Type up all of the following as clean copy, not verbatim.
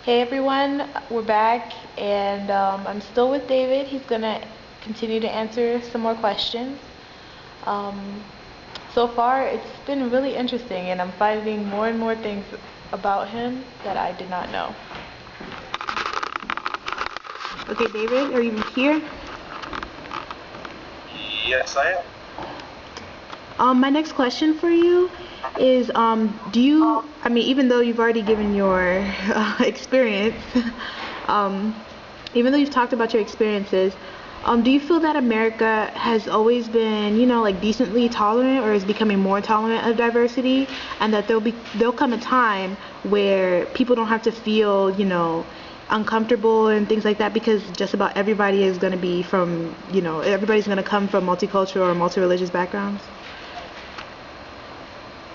Hey everyone, we're back and I'm still with David. He's gonna continue to answer some more questions. Um, so far, it's been really interesting and I'm finding more and more things about him that I did not know. Okay, David, are you here? Yes, I am. My next question for you is, even though you've already given your experience, um, even though you've talked about your experiences, do you feel that America has always been, like decently tolerant or is becoming more tolerant of diversity, and that there'll come a time where people don't have to feel, uncomfortable and things like that because just about everybody is going to be from, everybody's going to come from multicultural or multi-religious backgrounds?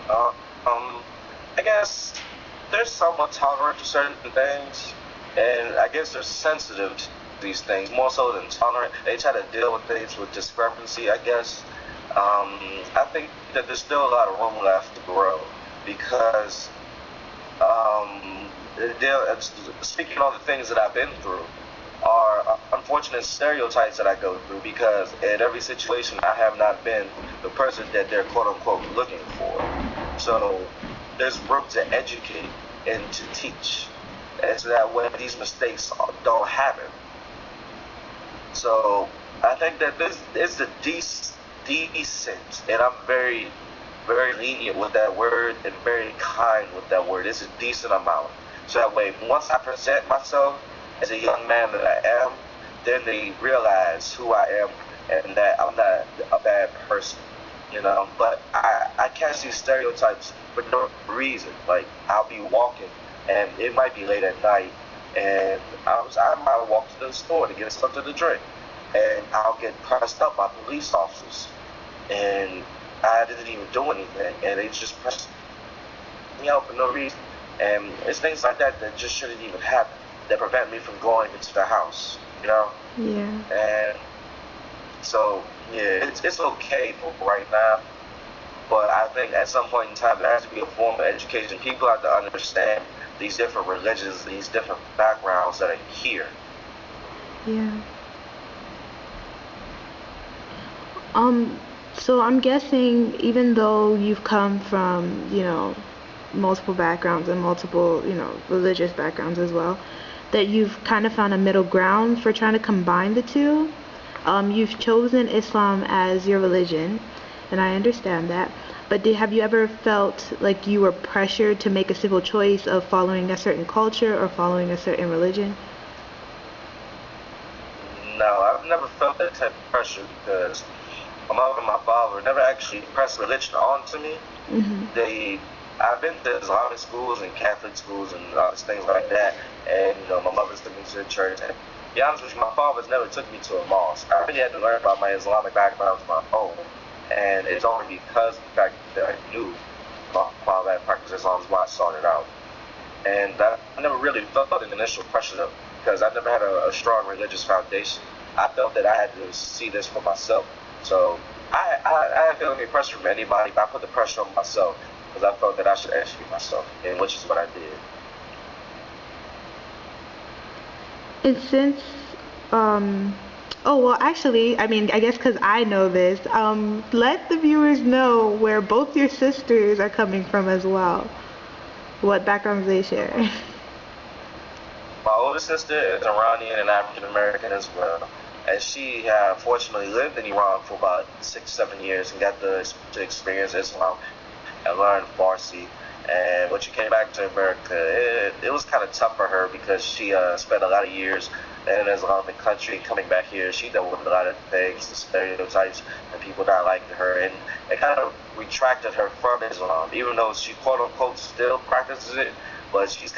Uh, um, I guess they're somewhat tolerant to certain things, and I guess they're sensitive to these things more so than tolerant. They try to deal with things with discrepancy, I guess. I think that there's still a lot of room left to grow because um, speaking on the things that I've been through are unfortunate stereotypes that I go through because in every situation I have not been the person that they're quote unquote looking for. So there's room to educate and to teach, and so that way these mistakes don't happen. So I think that this is the decent, and I'm very lenient with that word and very kind with that word. It's a decent amount. So that way, once I present myself as a young man that I am, then they realize who I am and that I'm not a bad person, But I catch these stereotypes for no reason. Like I'll be walking, and it might be late at night, and I might walk to the store to get something to drink, and I'll get pressed up by police officers, and I didn't even do anything, and they just pressed me out for no reason. And it's things like that that just shouldn't even happen, that prevent me from going into the house. Yeah. And so, yeah, it's okay for right now, but I think at some point in time there has to be a form of education. People have to understand these different religions, these different backgrounds that are here. Yeah. Um, so I'm guessing even though you've come from, multiple backgrounds and multiple, religious backgrounds as well, that you've kind of found a middle ground for trying to combine the two. You've chosen Islam as your religion, and I understand that. But have you ever felt like you were pressured to make a civil choice of following a certain culture or following a certain religion? No, I've never felt that type of pressure because my mother and my father never actually pressed religion onto me. Hmm. I've been to Islamic schools and Catholic schools and things like that, and my mother's took me to the church. And to be honest with you, my father's never took me to a mosque. I really had to learn about my Islamic background on my own, and it's only because of the fact that I knew my father had practiced Islam is why I sought it out. And I never really felt an initial pressure though, because I never had a strong religious foundation. I felt that I had to see this for myself. So I didn't feel any pressure from anybody, but I put the pressure on myself because I felt that I should educate myself, and which is what I did. And since, um, oh, well, actually, I mean, I guess because I know this, let the viewers know where both your sisters are coming from as well, what backgrounds they share. My older sister is Iranian and African American as well. And she fortunately lived in Iran for about 6, 7 years and got to experience Islam and learn Farsi. And when she came back to America, it was kind of tough for her because she spent a lot of years in an Islamic country. Coming back here, she dealt with a lot of things, the stereotypes, and people not liking her. And it kind of retracted her from Islam, even though she quote unquote still practices it. But she's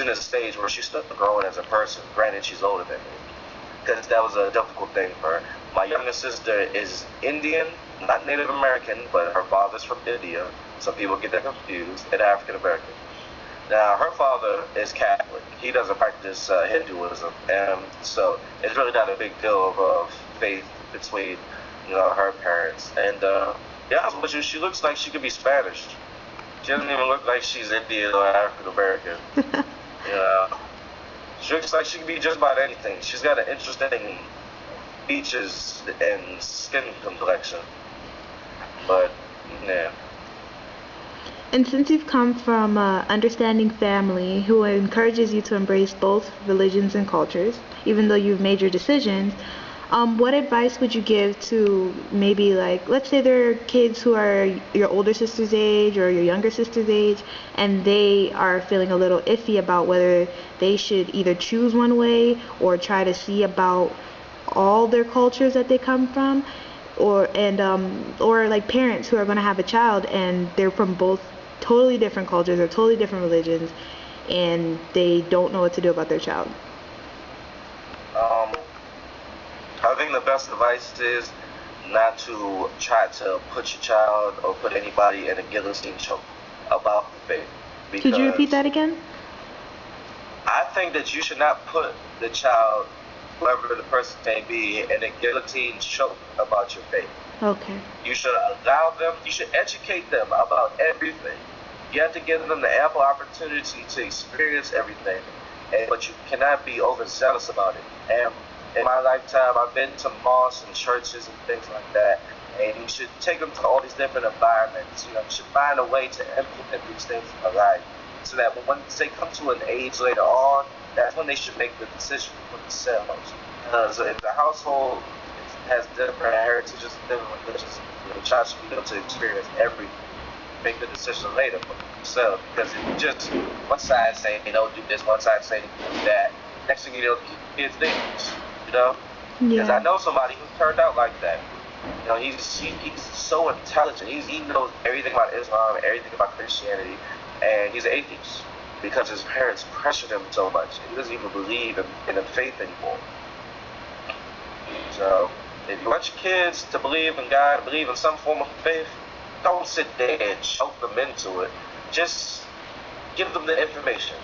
in a stage where she's still growing as a person. Granted, she's older than me because that was a difficult thing for her. My younger sister is Indian, not Native American, but her father's from India. Some people get that confused, and African American. Now, her father is Catholic. He doesn't practice Hinduism, and so it's really not a big deal of faith between her parents. And yeah, honest with you, she looks like she could be Spanish. She doesn't even look like she's Indian or African American. She looks like she can be just about anything. She's got an interesting features and skin complexion. But, yeah. And since you've come from an understanding family who encourages you to embrace both religions and cultures, even though you've made your decisions, what advice would you give to maybe, like, let's say there are kids who are your older sister's age or your younger sister's age, and they are feeling a little iffy about whether they should either choose one way or try to see about all their cultures that they come from, or like parents who are going to have a child and they're from both totally different cultures or totally different religions, and they don't know what to do about their child. I think the best advice is not to try to put your child or put anybody in a guillotine choke about the faith. Could you repeat that again? I think that you should not put the child, whoever the person may be, in a guillotine choke about your faith. Okay. You should allow them, you should educate them about everything. You have to give them the ample opportunity to experience everything, but you cannot be overzealous about it. And in my lifetime, I've been to mosques and churches and things like that, and you should take them to all these different environments. You should find a way to implement these things in their life, so that when they come to an age later on, that's when they should make the decision for themselves. Because if the household has different heritages, different religions, the child should be able to experience everything, make the decision later for themselves. Because if you just one side saying, do this, one side saying, do that, next thing you know, the kids dangerous. Because I know somebody who turned out like that. He's so intelligent. He knows everything about Islam, everything about Christianity, and he's an atheist because his parents pressured him so much. He doesn't even believe in the faith anymore. So, if you want your kids to believe in God, believe in some form of faith, don't sit there and choke them into it. Just give them the information.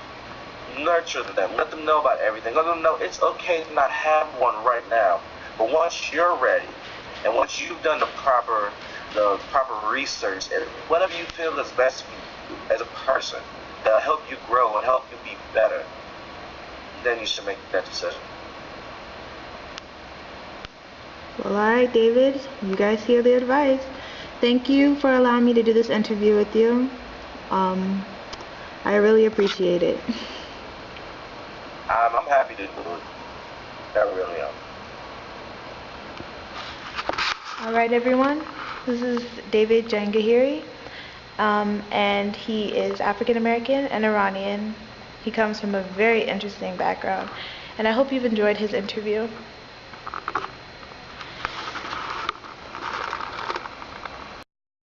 Nurture them. Let them know about everything. Let them know it's okay to not have one right now. But once you're ready, and once you've done the proper research, and whatever you feel is best for you as a person, that'll help you grow and help you be better, then you should make that decision. Well, all right, David, you guys hear the advice. Thank you for allowing me to do this interview with you. I really appreciate it. I'm happy to do it. I really am. All right, everyone. This is David Jangahiri, and he is African American and Iranian. He comes from a very interesting background, and I hope you've enjoyed his interview.